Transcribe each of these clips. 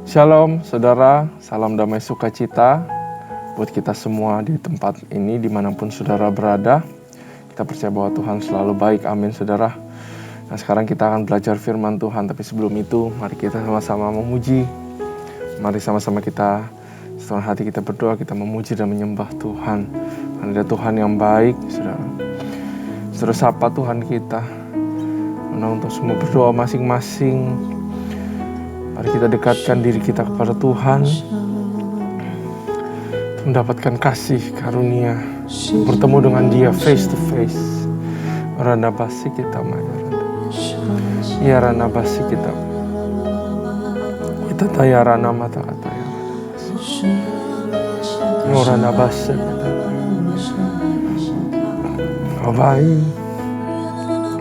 Shalom saudara, salam damai sukacita buat kita semua di tempat ini dimanapun saudara berada. Kita percaya bahwa Tuhan selalu baik, amin saudara. Nah sekarang kita akan belajar firman Tuhan, tapi sebelum itu mari kita sama-sama memuji. Mari sama-sama kita setelah hati kita berdoa, kita memuji dan menyembah Tuhan. Ada Tuhan yang baik saudara. Saudara sapa Tuhan kita. Nah untuk semua berdoa masing-masing, mari kita dekatkan diri kita kepada Tuhan, mendapatkan kasih karunia, bertemu dengan Dia face to face. Rana basi kita ya rana basi kita taya rana mata kata ya rana basi kita Kau baik,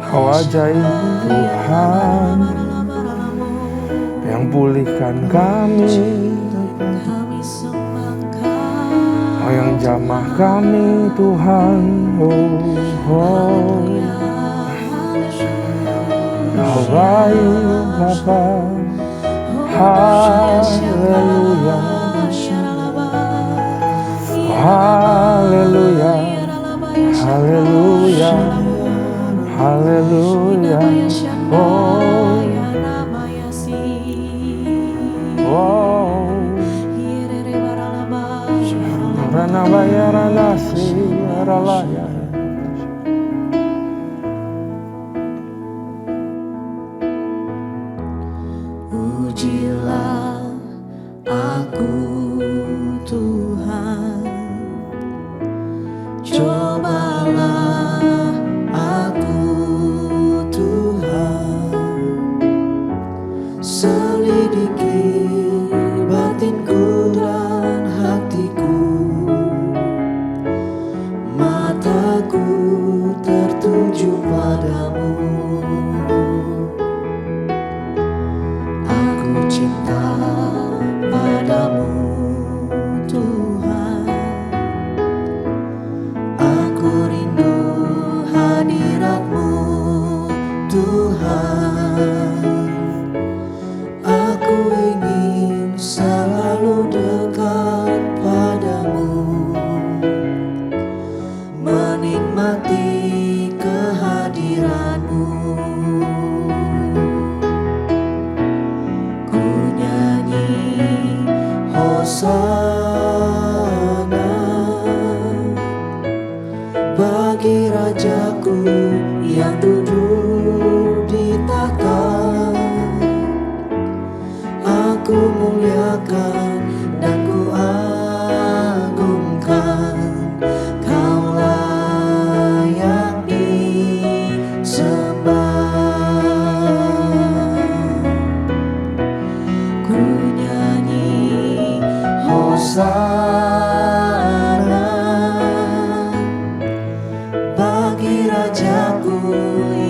Kau ajaib Tuhan yang pulihkan kami, Kau yang jamah kami Tuhan, Kau baik Bapa, haleluya, haleluya, haleluya, haleluya, Rana bayara nasi aralaya. Pujilah aku Tuhan, cobalah aku Tuhan, selidiki batinku dan hatiku, mataku tertuju padamu. Aku cinta padamu Tuhan, aku rindu hadirat-Mu Tuhan, aku ingin selalu dekat padamu, menikmati kehadiran-Mu. Ku nyanyi Hosana bagi Rajaku yang duduk di tahta. Aku muliakan dan ku agungkan, Kau layak disembah. Ku nyanyi Hosana bagi Rajaku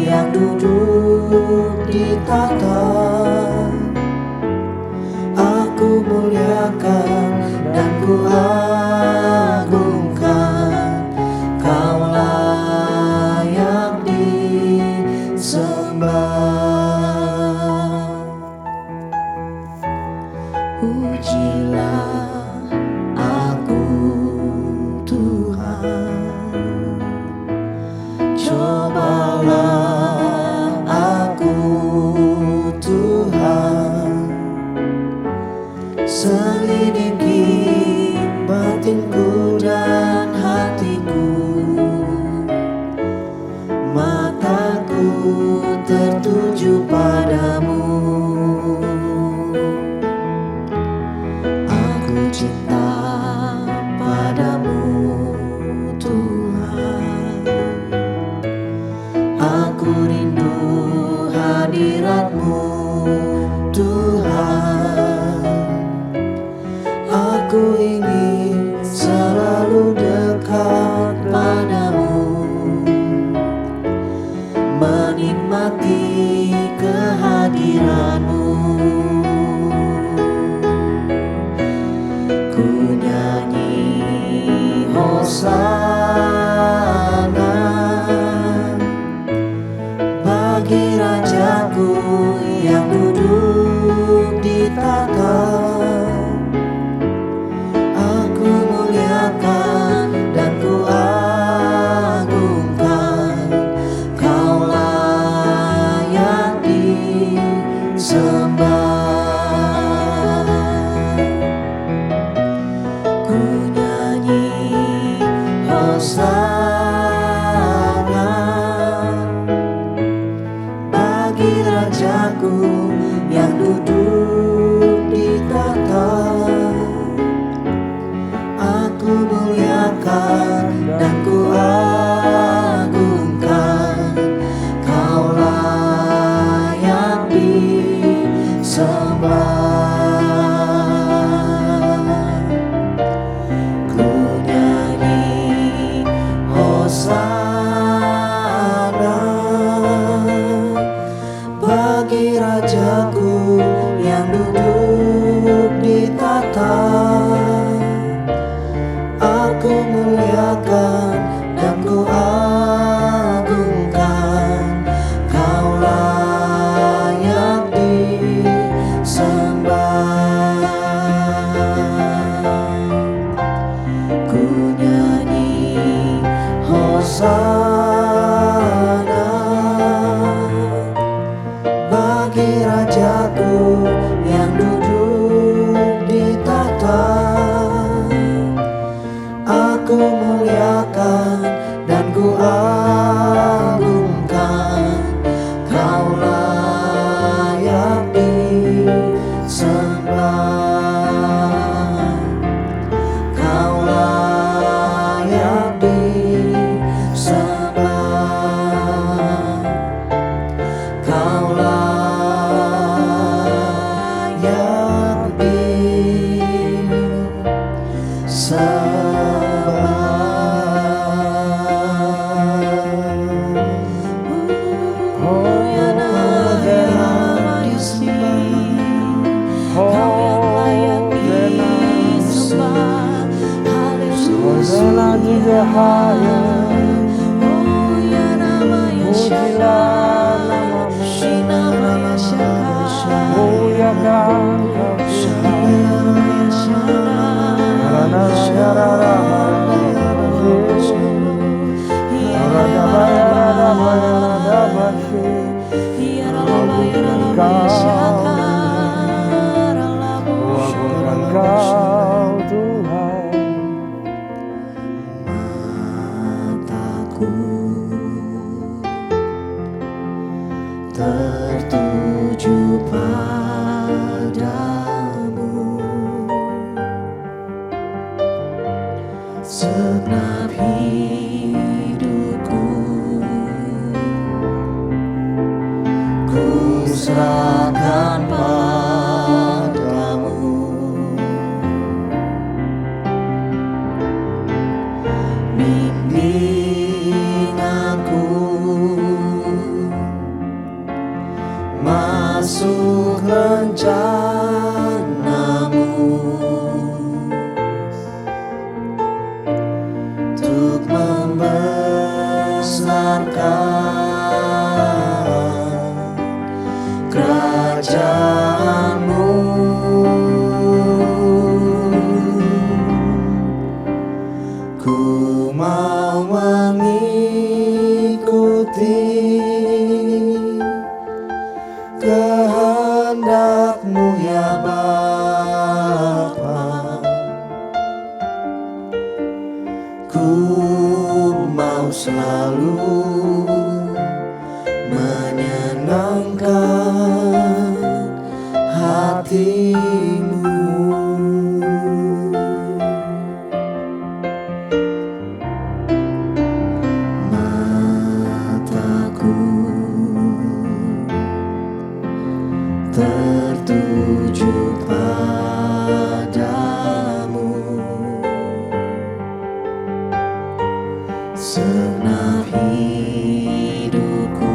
yang duduk di tahta. Aku muliakan dan ku agungkan, Kau layak disembah. Pujilah aku Tuhan, cobalah aku Tuhan, selidiki batinku dan hatiku, mataku tertuju padamu. Aku Ku nyanyi Hosana bagi Rajaku yang duduk di tahta. Aku muliakan dan ku agungkan, Kau layak disembah. Ku nyanyi Hosana bagi Rajaku yang duduk di tahta. Aku muliakan dan ku agungkan, Kau layak disembah. Kau layak disembah. Kau layak disembah. Hosana juga haya, pujilah namamu, muliakan Kau Kau Tuhan. Mataku tertuju padamu, segenap hidupku ku serahkan padamu. Bimbing aku masuk rencanamu, untuk membesarkan kerajaanmu. Ku mau mengikuti kehendak-Mu ya Bapa. Ku mau selalu menyenangkan hati-Mu. Mataku tertuju padamu, segenap hidupku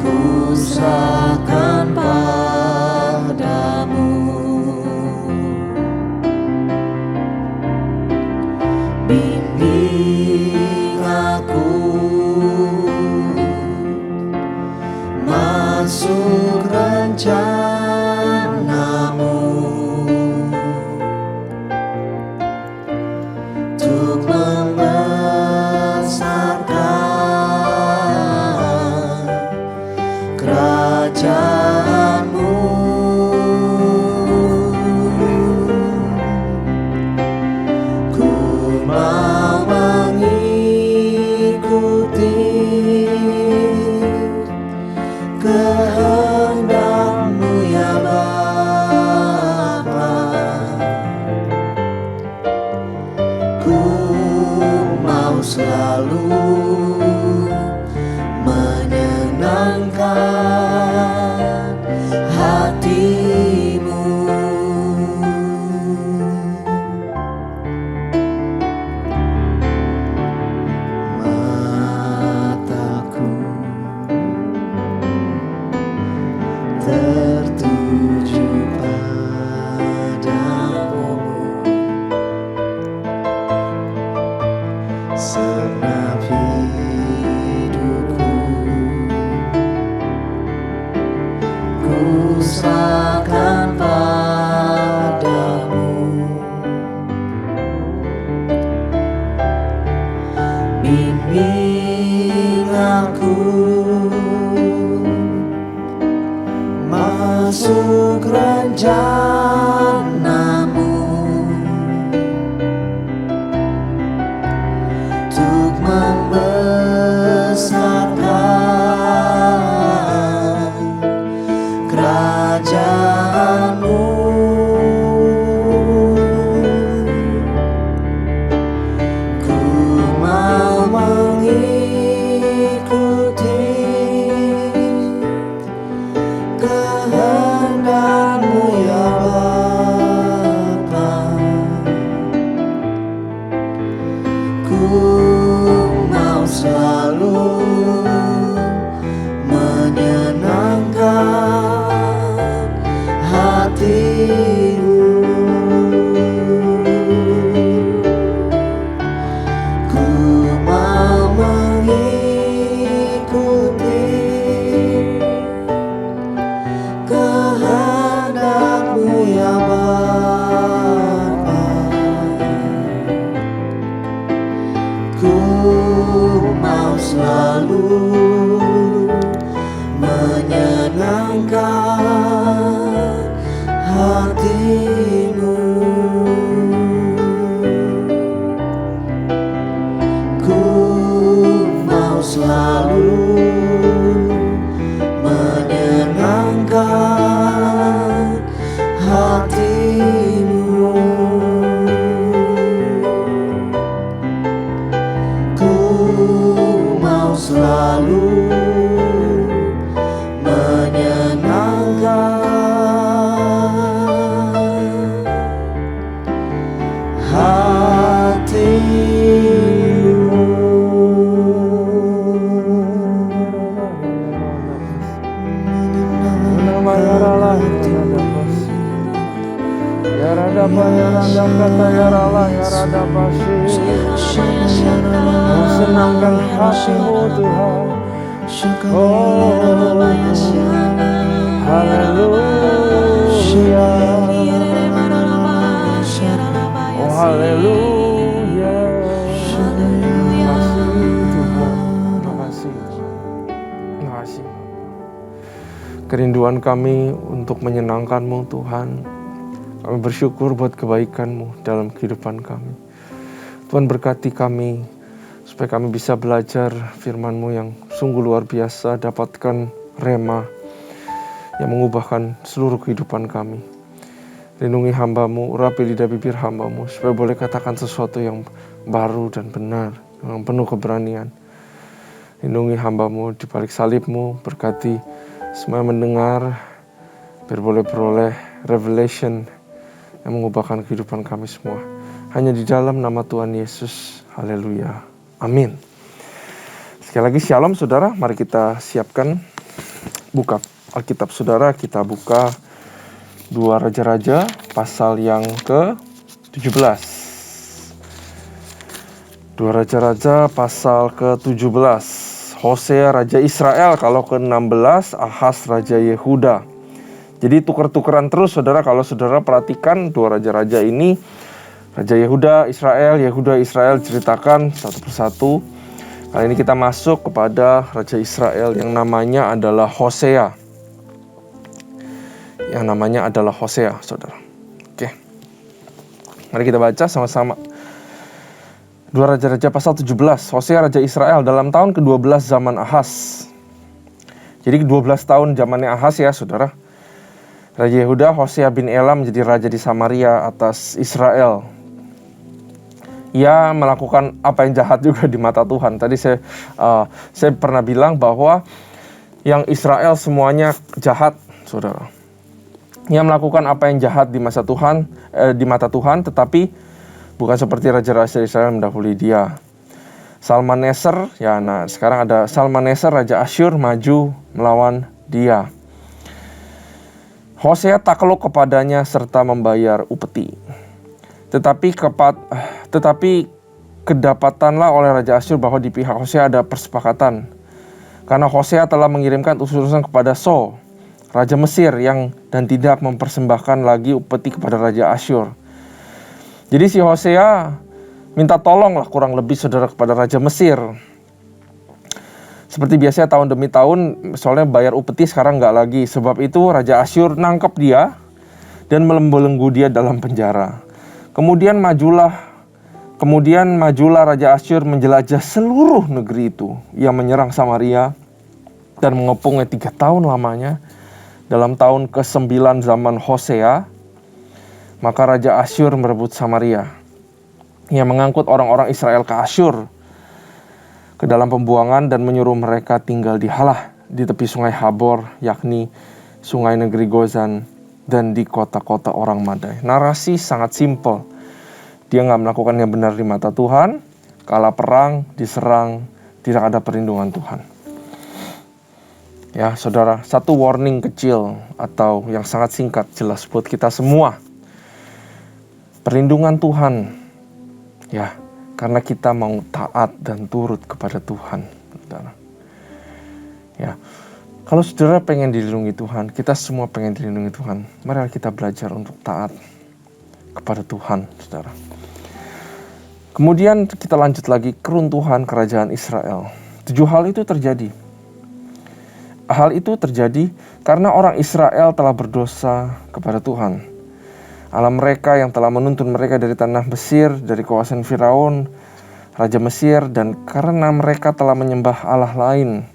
ku serahkan padamu. Bimbing aku masuk rencana-Mu, untuk membesarkan kerajaan-Mu. Ku mau mengikuti kehendak-Mu ya Bapa. Ku mau selalu menyenangkan tertuju padamu, senap hidupku ku serahkan padamu. Bimbing aku masuk rencana-Mu, untuk membesarkan kerajaan-Mu. Ku mau mengikuti kehendak-Mu ya Bapa. Ku mau selalu menyenangkan hati-Mu. Ku mau mengikuti kehendak-Mu ya Bapa. Ku mau selalu menyenangkan hati-Mu. Ku mau selalu menyenangkan hati-Mu. Ku mau selalu menyenangkan Senangkan hatimu Tuhan. Oh, haleluya. Oh, haleluya. Terima kasih Tuhan. Terima kasih. Kerinduan kami untuk menyenangkan-Mu Tuhan. Kami bersyukur buat kebaikan-Mu dalam kehidupan kami. Tuhan berkati kami, supaya kami bisa belajar firman-Mu yang sungguh luar biasa, dapatkan rema yang mengubahkan seluruh kehidupan kami. Lindungi hamba-Mu, urapi lidah bibir hamba-Mu, supaya boleh katakan sesuatu yang baru dan benar, yang penuh keberanian. Lindungi hamba-Mu di balik salib-Mu, berkati semua mendengar, biar boleh beroleh revelation yang mengubahkan kehidupan kami semua. Hanya di dalam nama Tuhan Yesus. Haleluya. Amin. Sekali lagi shalom saudara. Mari kita siapkan buka Alkitab saudara. Kita buka 2 Raja-Raja pasal yang ke-17. 2 Raja-Raja pasal ke-17. Hosea Raja Israel kalau ke-16. Ahas Raja Yehuda. Jadi tuker-tukeran terus saudara. Kalau saudara perhatikan 2 Raja-Raja ini, Raja Yehuda, Israel ceritakan satu persatu. Kali ini kita masuk kepada Raja Israel yang namanya adalah Hosea. Saudara. Oke. Mari kita baca sama-sama. 2 Raja-Raja pasal 17. Hosea Raja Israel dalam tahun ke-12 zaman Ahas. Jadi 12 tahun zamannya Ahas ya saudara. Raja Yehuda, Hosea bin Elam menjadi raja di Samaria atas Israel. Ia melakukan apa yang jahat juga di mata Tuhan. Tadi saya pernah bilang bahwa yang Israel semuanya jahat, saudara. Ia melakukan apa yang jahat di mata Tuhan, tetapi bukan seperti raja-raja Israel mendahului dia. Salmaneser, sekarang ada Salmaneser, Raja Asyur maju melawan dia. Hosea takluk kepadanya serta membayar upeti. Tetapi kedapatanlah oleh Raja Asyur bahwa di pihak Hosea ada persepakatan. Karena Hosea telah mengirimkan utusan kepada So, Raja Mesir, dan tidak mempersembahkan lagi upeti kepada Raja Asyur. Jadi si Hosea minta tolong lah kurang lebih saudara kepada Raja Mesir. Seperti biasa tahun demi tahun, soalnya bayar upeti sekarang nggak lagi. Sebab itu Raja Asyur nangkep dia dan membelenggu dia dalam penjara. Kemudian majulah Raja Asyur menjelajah seluruh negeri itu. Ia menyerang Samaria dan mengepungnya 3 tahun lamanya. Dalam tahun ke-9 zaman Hosea, maka Raja Asyur merebut Samaria. Ia mengangkut orang-orang Israel ke Asyur, ke dalam pembuangan, dan menyuruh mereka tinggal di Halah, di tepi sungai Habor, yakni sungai negeri Gozan, dan di kota-kota orang Madai. Narasi sangat simpel. Dia nggak melakukan yang benar di mata Tuhan, kalah perang, diserang, tidak ada perlindungan Tuhan. Ya saudara, satu warning kecil atau yang sangat singkat jelas buat kita semua. Perlindungan Tuhan, ya, karena kita mau taat dan turut kepada Tuhan, saudara. Ya, kalau saudara pengen dilindungi Tuhan, kita semua pengen dilindungi Tuhan. Mari kita belajar untuk taat kepada Tuhan, saudara. Kemudian kita lanjut lagi, keruntuhan kerajaan Israel. 7 hal itu terjadi. Hal itu terjadi karena orang Israel telah berdosa kepada Tuhan, Allah mereka yang telah menuntun mereka dari tanah Mesir, dari kawasan Firaun, Raja Mesir, dan karena mereka telah menyembah Allah lain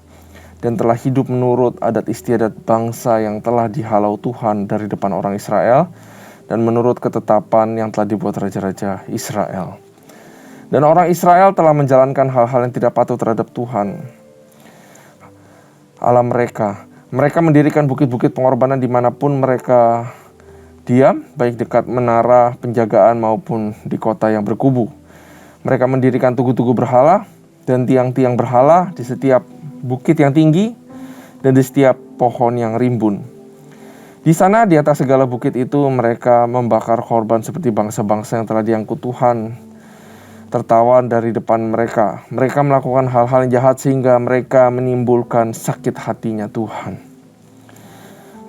dan telah hidup menurut adat istiadat bangsa yang telah dihalau Tuhan dari depan orang Israel dan menurut ketetapan yang telah dibuat raja-raja Israel. Dan orang Israel telah menjalankan hal-hal yang tidak patuh terhadap Tuhan, Allah mereka. Mereka mendirikan bukit-bukit pengorbanan dimanapun mereka diam, baik dekat menara penjagaan maupun di kota yang berkubu. Mereka mendirikan tugu-tugu berhala dan tiang-tiang berhala di setiap bukit yang tinggi dan di setiap pohon yang rimbun. Di sana, di atas segala bukit itu, mereka membakar korban seperti bangsa-bangsa yang telah diangkut Tuhan tertawan dari depan mereka. Mereka melakukan hal-hal yang jahat sehingga mereka menimbulkan sakit hatinya Tuhan.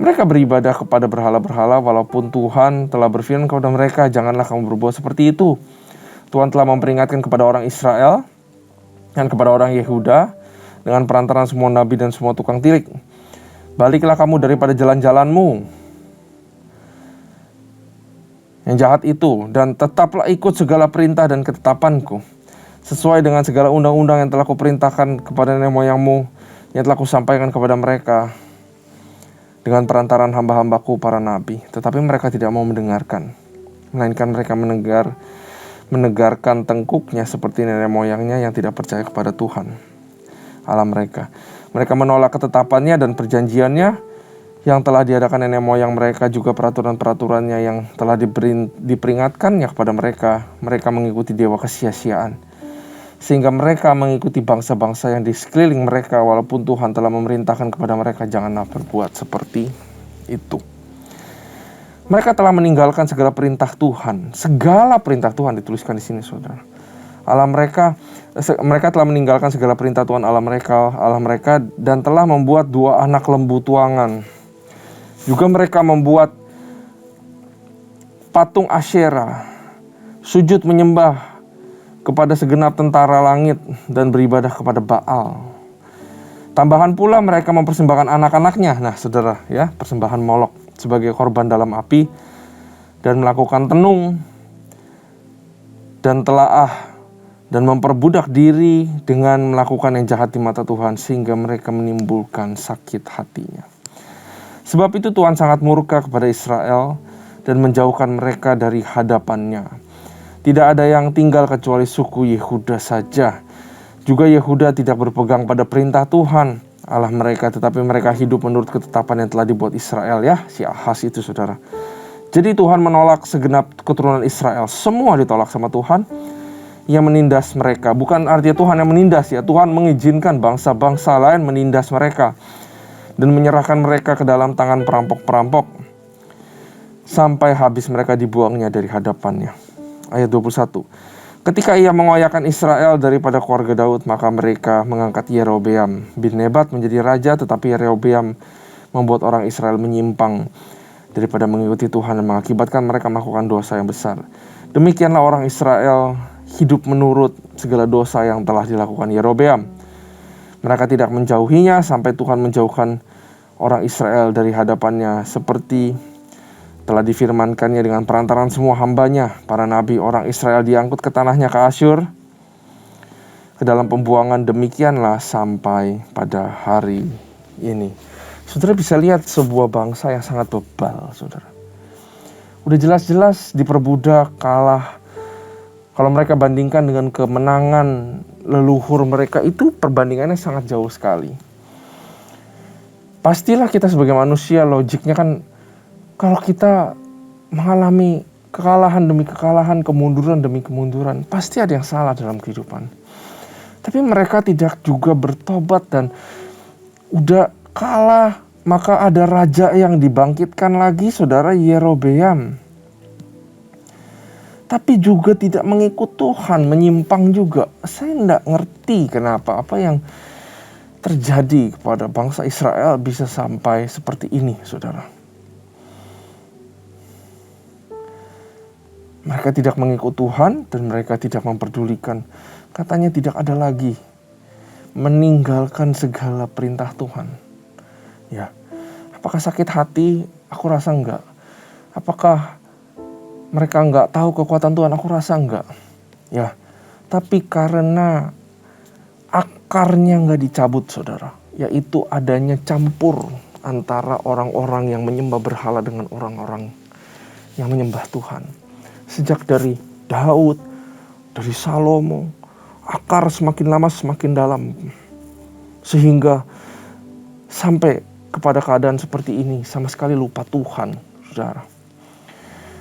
Mereka beribadah kepada berhala-berhala walaupun Tuhan telah berfirman kepada mereka, janganlah kamu berbuat seperti itu. Tuhan telah memperingatkan kepada orang Israel dan kepada orang Yehuda dengan perantaran semua nabi dan semua tukang tilik. Baliklah kamu daripada jalan-jalanmu yang jahat itu, dan tetaplah ikut segala perintah dan ketetapanku, sesuai dengan segala undang-undang yang telah kuperintahkan kepada nenek moyangmu, yang telah kusampaikan kepada mereka dengan perantaran hamba-hambaku para nabi. Tetapi mereka tidak mau mendengarkan, melainkan mereka menegarkan tengkuknya seperti nenek moyangnya yang tidak percaya kepada Tuhan, Allah mereka. Mereka menolak ketetapannya dan perjanjiannya yang telah diadakan nenek moyang mereka, juga peraturan-peraturannya yang telah diperingatkannya kepada mereka. Mereka mengikuti dewa kesia-siaan, sehingga mereka mengikuti bangsa-bangsa yang di sekeliling mereka, walaupun Tuhan telah memerintahkan kepada mereka, janganlah berbuat seperti itu. Mereka telah meninggalkan segala perintah Tuhan. Segala perintah Tuhan dituliskan di sini, saudara. Mereka telah meninggalkan segala perintah Tuhan Allah mereka, dan telah membuat 2 anak lembu tuangan. Juga mereka membuat patung Asyera, sujud menyembah kepada segenap tentara langit dan beribadah kepada Baal. Tambahan pula mereka mempersembahkan anak-anaknya, nah saudara ya, persembahan Molok sebagai korban dalam api, dan melakukan tenung dan telaah dan memperbudak diri dengan melakukan yang jahat di mata Tuhan, sehingga mereka menimbulkan sakit hatinya. Sebab itu Tuhan sangat murka kepada Israel dan menjauhkan mereka dari hadapannya. Tidak ada yang tinggal kecuali suku Yehuda saja. Juga Yehuda tidak berpegang pada perintah Tuhan Allah mereka, tetapi mereka hidup menurut ketetapan yang telah dibuat Israel, ya, si Ahaz itu, saudara. Jadi Tuhan menolak segenap keturunan Israel. Semua ditolak sama Tuhan. Ia menindas mereka. Bukan artinya Tuhan yang menindas, ya. Tuhan mengizinkan bangsa-bangsa lain menindas mereka dan menyerahkan mereka ke dalam tangan perampok-perampok. sampai habis mereka dibuangnya dari hadapannya. Ayat 21. Ketika ia mengoyakkan Israel daripada keluarga Daud, maka mereka mengangkat Yerobeam bin Nebat menjadi raja, tetapi Yerobeam membuat orang Israel menyimpang daripada mengikuti Tuhan dan mengakibatkan mereka melakukan dosa yang besar. Demikianlah orang Israel hidup menurut segala dosa yang telah dilakukan Yerobeam. Mereka tidak menjauhinya sampai Tuhan menjauhkan orang Israel dari hadapannya, seperti telah difirmankannya dengan perantaran semua hambanya, para nabi. Orang Israel diangkut ke tanahnya ke Asyur, ke dalam pembuangan. Demikianlah sampai pada hari ini. Saudara bisa lihat sebuah bangsa yang sangat bebal, saudara. Udah jelas-jelas diperbudak, kalah. Kalau mereka bandingkan dengan kemenangan leluhur mereka, itu perbandingannya sangat jauh sekali. Pastilah kita sebagai manusia, logiknya kan, kalau kita mengalami kekalahan demi kekalahan, kemunduran demi kemunduran, pasti ada yang salah dalam kehidupan. Tapi mereka tidak juga bertobat dan udah kalah, maka ada raja yang dibangkitkan lagi, saudara, Yerobeam. Tapi juga tidak mengikut Tuhan, menyimpang juga. Saya tidak ngerti kenapa, apa yang terjadi kepada bangsa Israel bisa sampai seperti ini, saudara. Mereka tidak mengikut Tuhan dan mereka tidak memperdulikan. Katanya tidak ada lagi meninggalkan segala perintah Tuhan. Ya, apakah sakit hati? Aku rasa enggak. Apakah mereka enggak tahu kekuatan Tuhan? Aku rasa enggak. Ya, tapi karena akarnya enggak dicabut, saudara, yaitu adanya campur antara orang-orang yang menyembah berhala dengan orang-orang yang menyembah Tuhan. Sejak dari Daud, dari Salomo, akar semakin lama semakin dalam, sehingga sampai kepada keadaan seperti ini, sama sekali lupa Tuhan, saudara.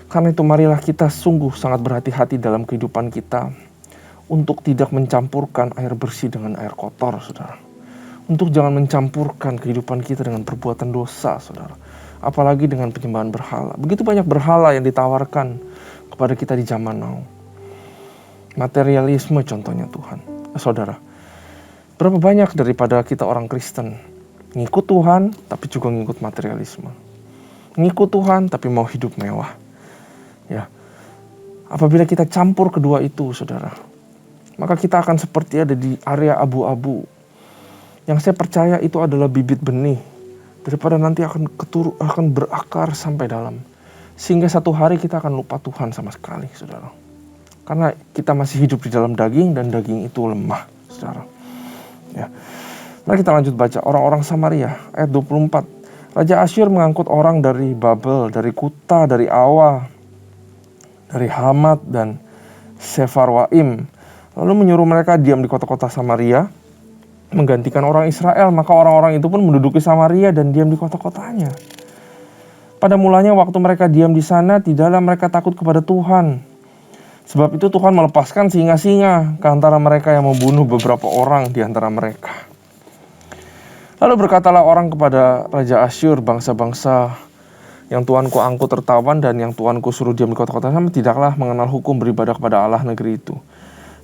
Karena itu marilah kita sungguh sangat berhati-hati dalam kehidupan kita untuk tidak mencampurkan air bersih dengan air kotor, saudara. Untuk jangan mencampurkan kehidupan kita dengan perbuatan dosa, saudara. Apalagi dengan penyembahan berhala. Begitu banyak berhala yang ditawarkan kepada kita di zaman now. Materialisme contohnya, Tuhan. Saudara, berapa banyak daripada kita orang Kristen ngikut Tuhan tapi juga ngikut materialisme. Ngikut Tuhan tapi mau hidup mewah. Ya. Apabila kita campur kedua itu, saudara, maka kita akan seperti ada di area abu-abu. Yang saya percaya itu adalah bibit benih daripada nanti akan berakar sampai dalam. Sehingga satu hari kita akan lupa Tuhan sama sekali, saudara. Karena kita masih hidup di dalam daging dan daging itu lemah, saudara. Ya. Mari kita lanjut baca. Orang-orang Samaria, ayat 24. Raja Asyur mengangkut orang dari Babel, dari Kuta, dari Awa, dari Hamat dan Sefarwaim. Lalu menyuruh mereka diam di kota-kota Samaria, menggantikan orang Israel. Maka orang-orang itu pun menduduki Samaria dan diam di kota-kotanya. Pada mulanya waktu mereka diam di sana, tidaklah mereka takut kepada Tuhan. Sebab itu Tuhan melepaskan singa-singa ke antara mereka yang membunuh beberapa orang di antara mereka. Lalu berkatalah orang kepada Raja Asyur, bangsa-bangsa yang Tuanku angkut tertawan dan yang Tuanku suruh diam di kota-kota sama tidaklah mengenal hukum beribadah kepada Allah negeri itu.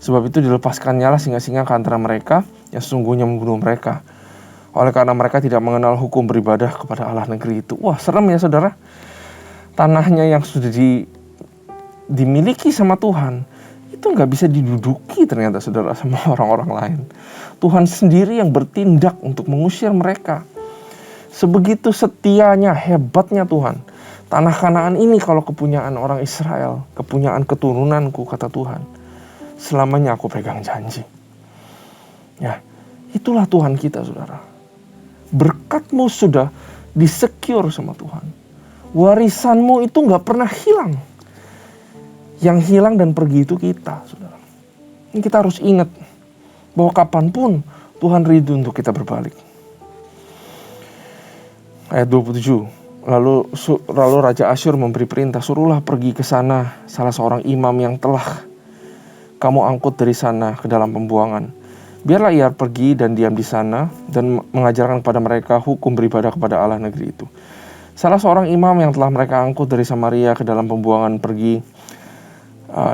Sebab itu dilepaskannya lah singa-singa ke antara mereka yang sesungguhnya membunuh mereka. Oleh karena mereka tidak mengenal hukum beribadah kepada Allah negeri itu. Wah, serem ya, saudara. Tanahnya yang sudah dimiliki sama Tuhan, itu nggak bisa diduduki ternyata, saudara, sama orang-orang lain. Tuhan sendiri yang bertindak untuk mengusir mereka. Sebegitu setianya, hebatnya Tuhan. Tanah Kanaan ini kalau kepunyaan orang Israel, kepunyaan keturunanku, kata Tuhan, selamanya aku pegang janji. Ya, itulah Tuhan kita, saudara. Berkatmu sudah disecure sama Tuhan. Warisanmu itu gak pernah hilang. Yang hilang dan pergi itu kita, saudara. Ini kita harus ingat bahwa kapanpun Tuhan ridho untuk kita berbalik. Ayat 27. Lalu Raja Asyur memberi perintah, suruhlah pergi ke sana salah seorang imam yang telah kamu angkut dari sana ke dalam pembuangan. Biarlah ia pergi dan diam di sana dan mengajarkan kepada mereka hukum beribadah kepada Allah negeri itu. Salah seorang imam yang telah mereka angkut dari Samaria ke dalam pembuangan pergi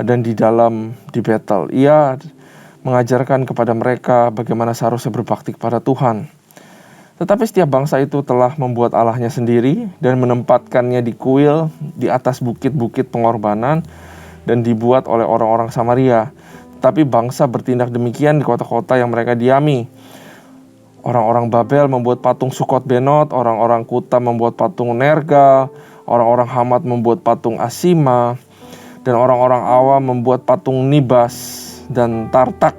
dan di Betel, ia mengajarkan kepada mereka bagaimana seharusnya berbakti kepada Tuhan. Tetapi setiap bangsa itu telah membuat allahnya sendiri dan menempatkannya di kuil di atas bukit-bukit pengorbanan dan dibuat oleh orang-orang Samaria. Tapi bangsa bertindak demikian di kota-kota yang mereka diami. Orang-orang Babel membuat patung Sukot Benot, orang-orang Kuta membuat patung Nergal, orang-orang Hamat membuat patung Asima, dan orang-orang Awa membuat patung Nibas dan Tartak.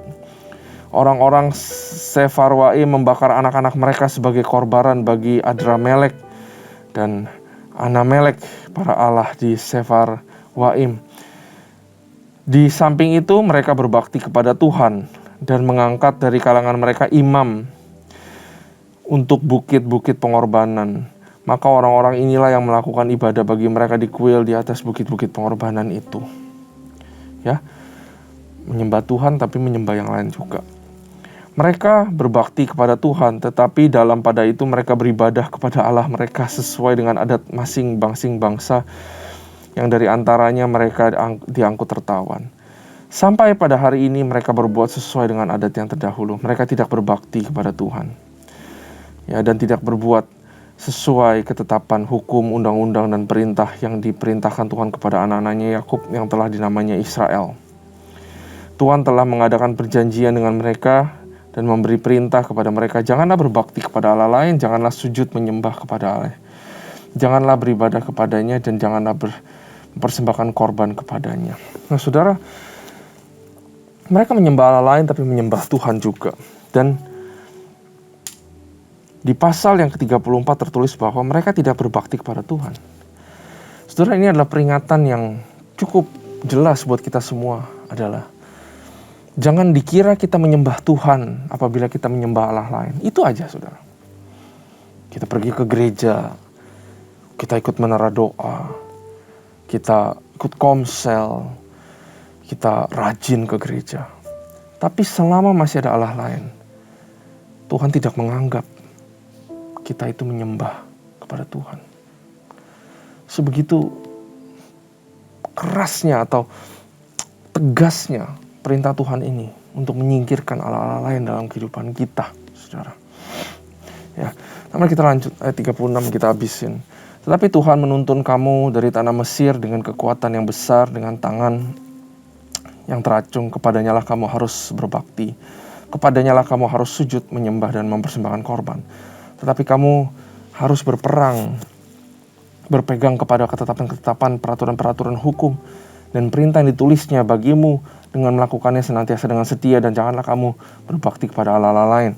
Orang-orang Sefarwaim membakar anak-anak mereka sebagai korbaran bagi Adramelek dan Anamelek, para allah di Sefarwaim. Di samping itu mereka berbakti kepada Tuhan dan mengangkat dari kalangan mereka imam untuk bukit-bukit pengorbanan. Maka orang-orang inilah yang melakukan ibadah bagi mereka di kuil di atas bukit-bukit pengorbanan itu. Ya, menyembah Tuhan tapi menyembah yang lain juga. Mereka berbakti kepada Tuhan, tetapi dalam pada itu mereka beribadah kepada Allah mereka sesuai dengan adat masing-masing bangsa yang dari antaranya mereka diangkut tertawan. Sampai pada hari ini mereka berbuat sesuai dengan adat yang terdahulu. Mereka tidak berbakti kepada Tuhan. Ya, dan tidak berbuat sesuai ketetapan hukum, undang-undang, dan perintah yang diperintahkan Tuhan kepada anak-anaknya Yakub yang telah dinamanya Israel. Tuhan telah mengadakan perjanjian dengan mereka dan memberi perintah kepada mereka, janganlah berbakti kepada Allah lain, janganlah sujud menyembah kepada Allah, janganlah beribadah kepadanya, dan janganlah mempersembahkan korban kepadanya. Nah saudara, mereka menyembah Allah lain tapi menyembah Tuhan juga. Dan di pasal yang ke-34 tertulis bahwa mereka tidak berbakti kepada Tuhan. Saudara, ini adalah peringatan yang cukup jelas buat kita semua adalah jangan dikira kita menyembah Tuhan apabila kita menyembah Allah lain. Itu aja saudara. Kita pergi ke gereja, kita ikut menara doa, kita ikut komsel, kita rajin ke gereja. Tapi selama masih ada Allah lain, Tuhan tidak menganggap kita itu menyembah kepada Tuhan. Sebegitu kerasnya atau tegasnya perintah Tuhan ini untuk menyingkirkan Allah-Allah lain dalam kehidupan kita, saudara. Ya, mari kita lanjut ayat 36 kita habisin. Tetapi Tuhan menuntun kamu dari tanah Mesir dengan kekuatan yang besar, dengan tangan yang teracung. Kepadanya lah kamu harus berbakti. Kepadanya lah kamu harus sujud, menyembah dan mempersembahkan korban. Tetapi kamu harus berperang, berpegang kepada ketetapan-ketetapan, peraturan-peraturan hukum, dan perintah yang ditulisnya bagimu dengan melakukannya senantiasa dengan setia, dan janganlah kamu berbakti kepada Allah-Allah lain.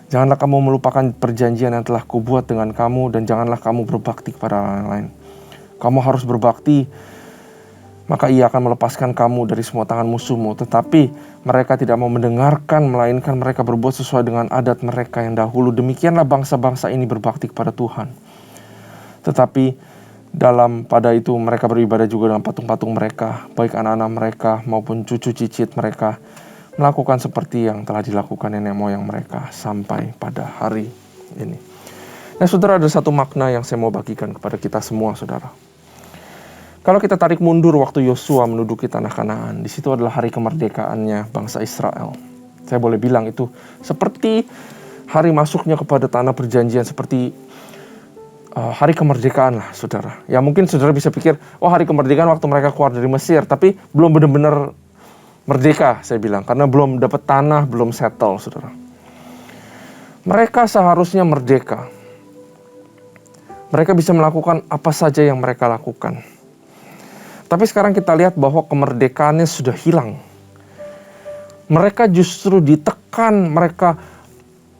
Janganlah kamu melupakan perjanjian yang telah kubuat dengan kamu, dan janganlah kamu berbakti kepada Allah lain. Kamu harus berbakti, maka ia akan melepaskan kamu dari semua tangan musuhmu. Tetapi mereka tidak mau mendengarkan, melainkan mereka berbuat sesuai dengan adat mereka yang dahulu. Demikianlah bangsa-bangsa ini berbakti kepada Tuhan. Tetapi pada itu mereka beribadah juga dengan patung-patung mereka, baik anak-anak mereka maupun cucu cicit mereka melakukan seperti yang telah dilakukan nenek moyang mereka sampai pada hari ini. Nah saudara, ada satu makna yang saya mau bagikan kepada kita semua saudara. Kalau kita tarik mundur waktu Yosua menduduki tanah Kanaan, di situ adalah hari kemerdekaannya bangsa Israel. Saya boleh bilang itu seperti hari masuknya kepada tanah perjanjian, seperti hari kemerdekaan lah saudara. Ya mungkin saudara bisa pikir, oh hari kemerdekaan waktu mereka keluar dari Mesir, tapi belum benar-benar merdeka saya bilang, karena belum dapat tanah, belum settle saudara. Mereka seharusnya merdeka. Mereka bisa melakukan apa saja yang mereka lakukan. Tapi sekarang kita lihat bahwa kemerdekaannya sudah hilang. Mereka justru ditekan, mereka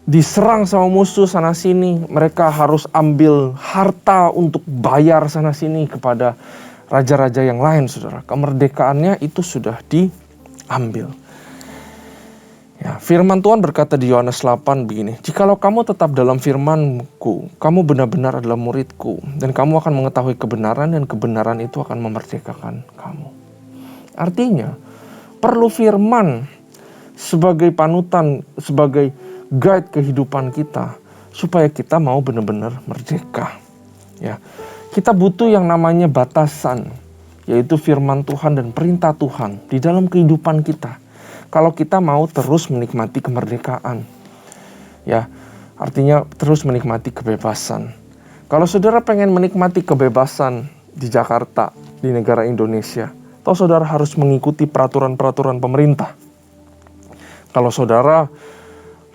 diserang sama musuh sana sini. Mereka harus ambil harta untuk bayar sana sini kepada raja-raja yang lain, saudara. Kemerdekaannya itu sudah diambil. Ya, firman Tuhan berkata di Yohanes 8 begini, "Jikalau kamu tetap dalam firman-Ku, kamu benar-benar adalah murid-Ku, dan kamu akan mengetahui kebenaran, dan kebenaran itu akan memerdekakan kamu." Artinya, perlu firman sebagai panutan, sebagai guide kehidupan kita, supaya kita mau benar-benar merdeka. Ya, kita butuh yang namanya batasan, yaitu firman Tuhan dan perintah Tuhan di dalam kehidupan kita. Kalau kita mau terus menikmati kemerdekaan, ya, artinya terus menikmati kebebasan. Kalau saudara pengen menikmati kebebasan di Jakarta, di negara Indonesia, atau saudara harus mengikuti peraturan-peraturan pemerintah. Kalau saudara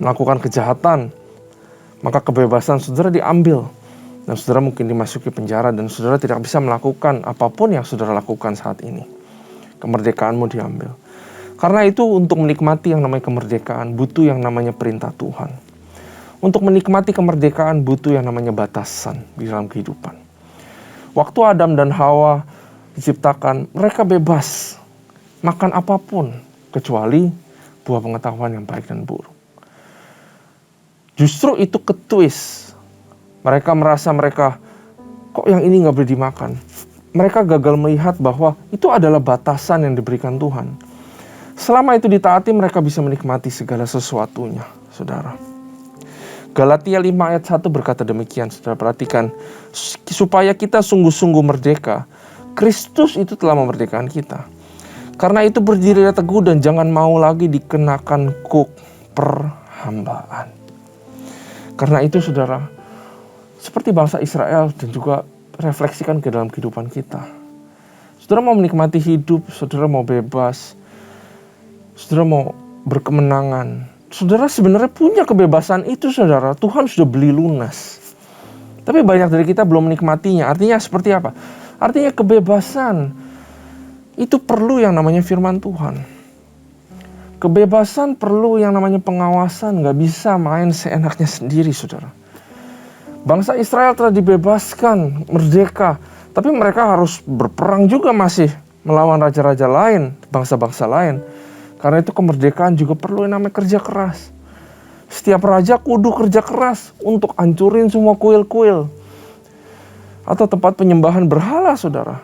melakukan kejahatan, maka kebebasan saudara diambil. Dan saudara mungkin dimasuki penjara dan saudara tidak bisa melakukan apapun yang saudara lakukan saat ini. Kemerdekaanmu diambil. Karena itu untuk menikmati yang namanya kemerdekaan butuh yang namanya perintah Tuhan. Untuk menikmati kemerdekaan butuh yang namanya batasan di dalam kehidupan. Waktu Adam dan Hawa diciptakan, mereka bebas makan apapun kecuali buah pengetahuan yang baik dan buruk. Justru itu ketwist. Mereka merasa kok yang ini gak boleh dimakan. Mereka gagal melihat bahwa itu adalah batasan yang diberikan Tuhan. Selama itu ditaati, mereka bisa menikmati segala sesuatunya, saudara. Galatia 5 ayat 1 berkata demikian, saudara perhatikan. Supaya kita sungguh-sungguh merdeka, Kristus itu telah memerdekakan kita. Karena itu berdirilah teguh dan jangan mau lagi dikenakan kuk perhambaan. Karena itu saudara, seperti bangsa Israel dan juga refleksikan ke dalam kehidupan kita. Saudara mau menikmati hidup, saudara mau bebas, saudara mau berkemenangan. Saudara sebenarnya punya kebebasan itu, saudara. Tuhan sudah beli lunas. Tapi banyak dari kita belum menikmatinya. Artinya seperti apa? Artinya kebebasan itu perlu yang namanya firman Tuhan. Kebebasan perlu yang namanya pengawasan. Gak bisa main seenaknya sendiri, saudara. Bangsa Israel telah dibebaskan, merdeka. Tapi mereka harus berperang juga masih melawan raja-raja lain, bangsa-bangsa lain. Karena itu kemerdekaan juga perlu yang namanya kerja keras. Setiap raja kudu kerja keras untuk hancurin semua kuil-kuil. Atau tempat penyembahan berhala, saudara.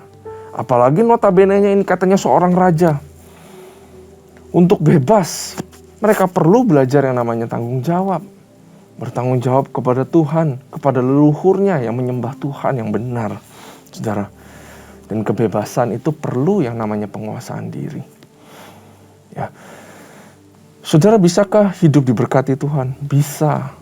Apalagi notabene-nya ini katanya seorang raja. Untuk bebas, mereka perlu belajar yang namanya tanggung jawab. Bertanggung jawab kepada Tuhan, kepada leluhurnya yang menyembah Tuhan yang benar, saudara. Dan kebebasan itu perlu yang namanya penguasaan diri. Ya, saudara bisakah hidup diberkati Tuhan? Bisa.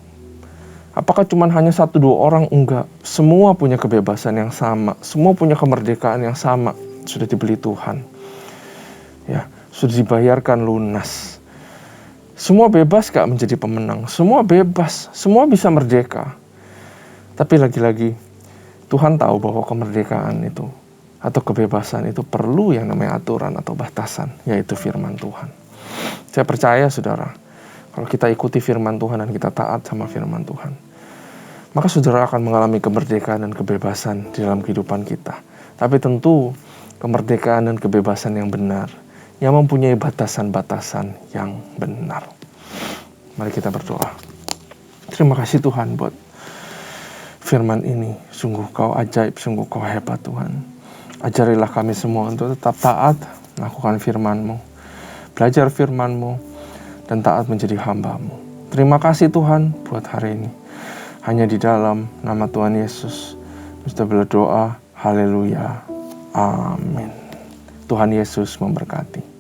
Apakah cuma hanya 1-2 orang? Enggak. Semua punya kebebasan yang sama. Semua punya kemerdekaan yang sama. Sudah dibeli Tuhan. Ya, sudah dibayarkan lunas. Semua bebas gak menjadi pemenang. Semua bebas. Semua bisa merdeka. Tapi lagi-lagi Tuhan tahu bahwa kemerdekaan itu atau kebebasan itu perlu yang namanya aturan atau batasan, yaitu firman Tuhan. Saya percaya, saudara, kalau kita ikuti firman Tuhan dan kita taat sama firman Tuhan, maka saudara akan mengalami kemerdekaan dan kebebasan di dalam kehidupan kita. Tapi tentu kemerdekaan dan kebebasan yang benar, yang mempunyai batasan-batasan yang benar. Mari kita berdoa. Terima kasih Tuhan buat firman ini. Sungguh Kau ajaib, sungguh Kau hebat Tuhan. Ajarilah kami semua untuk tetap taat melakukan firman-Mu, belajar firman-Mu, dan taat menjadi hamba-Mu. Terima kasih Tuhan buat hari ini. Hanya di dalam nama Tuhan Yesus kita berdoa. Haleluya. Amin. Tuhan Yesus memberkati.